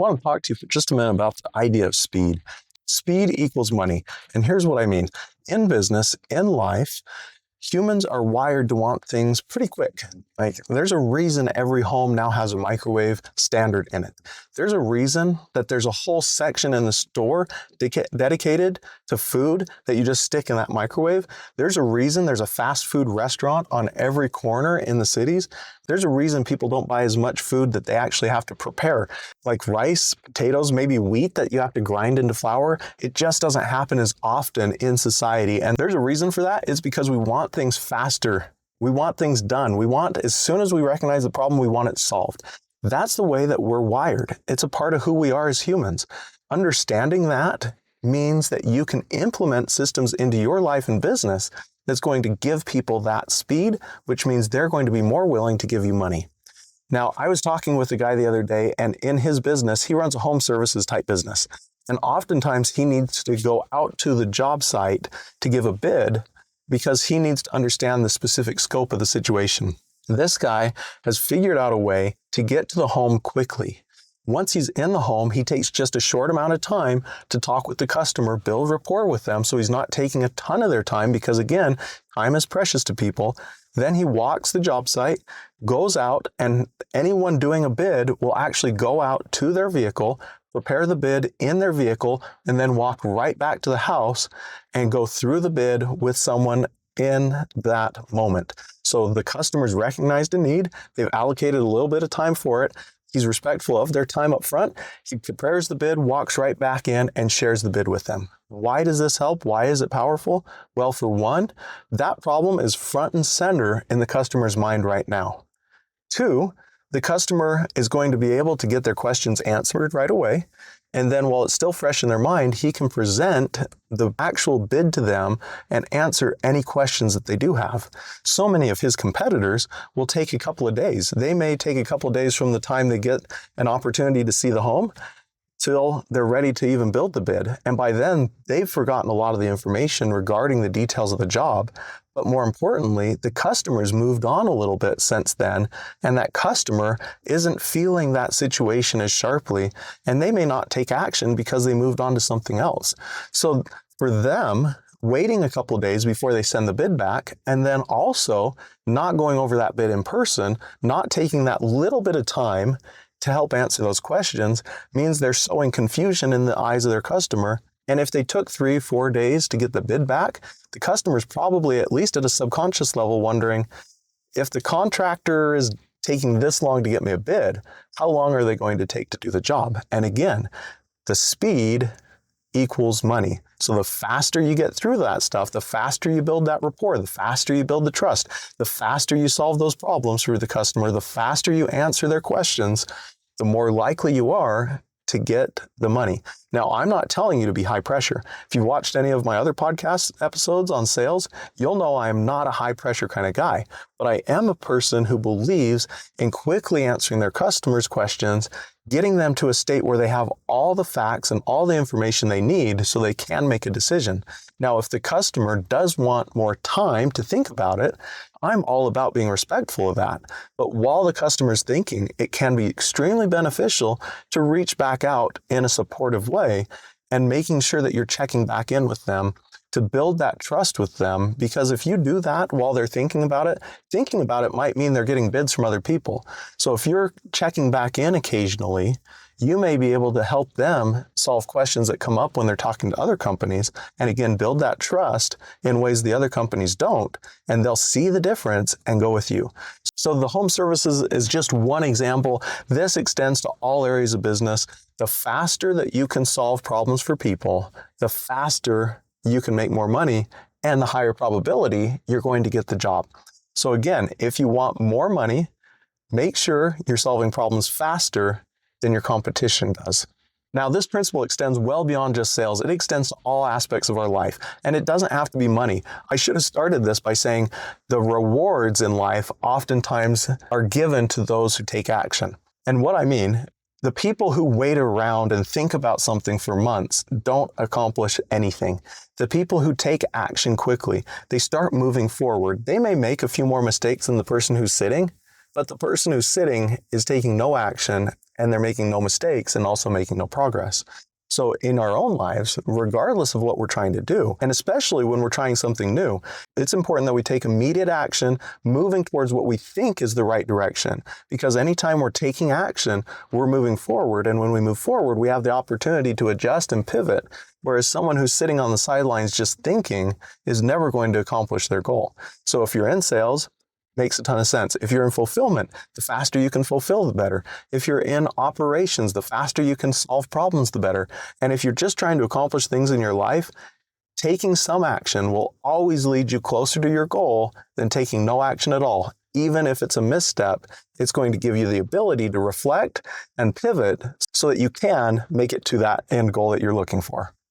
want to talk to you for just a minute about the idea of speed. Speed equals money. And here's what I mean. In business, in life, humans are wired to want things pretty quick. Like, there's a reason every home now has a microwave standard in it. There's a reason that there's a whole section in the store dedicated to food that you just stick in that microwave. There's a reason there's a fast food restaurant on every corner in the cities. There's a reason people don't buy as much food that they actually have to prepare, like rice, potatoes, maybe wheat that you have to grind into flour. It just doesn't happen as often in society. And there's a reason for that. It's because we want things faster. We want things done. We want, as soon as we recognize the problem, we want it solved. That's the way that we're wired. It's a part of who we are as humans. Understanding that means that you can implement systems into your life and business that's going to give people that speed, which means they're going to be more willing to give you money. Now, I was talking with a guy the other day, and in his business, he runs a home services type business. And oftentimes he needs to go out to the job site to give a bid because he needs to understand the specific scope of the situation. This guy has figured out a way to get to the home quickly. Once he's in the home, he takes just a short amount of time to talk with the customer, build rapport with them, so he's not taking a ton of their time because, again, time is precious to people. Then he walks the job site, goes out, and anyone doing a bid will actually go out to their vehicle, prepare the bid in their vehicle, and then walk right back to the house and go through the bid with someone in that moment. So the customer's recognized a need, they've allocated a little bit of time for it, he's respectful of their time up front, he prepares the bid, walks right back in, and shares the bid with them. Why does this help? Why is it powerful? Well, for one, that problem is front and center in the customer's mind right now. Two, the customer is going to be able to get their questions answered right away. And then while it's still fresh in their mind, he can present the actual bid to them and answer any questions that they do have. So many of his competitors will take a couple of days. They may take a couple of days from the time they get an opportunity to see the home till they're ready to even build the bid. And by then, they've forgotten a lot of the information regarding the details of the job. But more importantly, the customer's moved on a little bit since then, and that customer isn't feeling that situation as sharply, and they may not take action because they moved on to something else. So for them, waiting a couple of days before they send the bid back, and then also not going over that bid in person, not taking that little bit of time to help answer those questions, means they're sowing confusion in the eyes of their customer. And if they took 3-4 days to get the bid back, the customer's probably, at least at a subconscious level, wondering, if the contractor is taking this long to get me a bid, how long are they going to take to do the job? And again, the speed equals money. So the faster you get through that stuff, the faster you build that rapport, the faster you build the trust, the faster you solve those problems for the customer, the faster you answer their questions, the more likely you are to get the money. Now, I'm not telling you to be high pressure. If you've watched any of my other podcast episodes on sales, you'll know I am not a high pressure kind of guy, but I am a person who believes in quickly answering their customers' questions, getting them to a state where they have all the facts and all the information they need so they can make a decision. Now, if the customer does want more time to think about it, I'm all about being respectful of that. But while the customer's thinking, it can be extremely beneficial to reach back out in a supportive way and making sure that you're checking back in with them to build that trust with them. Because if you do that while they're thinking about it might mean they're getting bids from other people. So if you're checking back in occasionally, you may be able to help them solve questions that come up when they're talking to other companies. And again, build that trust in ways the other companies don't, and they'll see the difference and go with you. So the home services is just one example. This extends to all areas of business. The faster that you can solve problems for people, the faster you can make more money, and the higher probability you're going to get the job. So again, if you want more money, make sure you're solving problems faster than your competition does. Now, this principle extends well beyond just sales. It extends to all aspects of our life, and it doesn't have to be money. I should have started this by saying the rewards in life oftentimes are given to those who take action. And what I mean, the people who wait around and think about something for months don't accomplish anything. The people who take action quickly, they start moving forward. They may make a few more mistakes than the person who's sitting, but the person who's sitting is taking no action and they're making no mistakes and also making no progress. So in our own lives, regardless of what we're trying to do, and especially when we're trying something new, it's important that we take immediate action, moving towards what we think is the right direction. Because anytime we're taking action, we're moving forward. And when we move forward, we have the opportunity to adjust and pivot. Whereas someone who's sitting on the sidelines just thinking is never going to accomplish their goal. So if you're in sales, makes a ton of sense. If you're in fulfillment, the faster you can fulfill, the better. If you're in operations, the faster you can solve problems, the better. And if you're just trying to accomplish things in your life, taking some action will always lead you closer to your goal than taking no action at all. Even if it's a misstep, it's going to give you the ability to reflect and pivot so that you can make it to that end goal that you're looking for.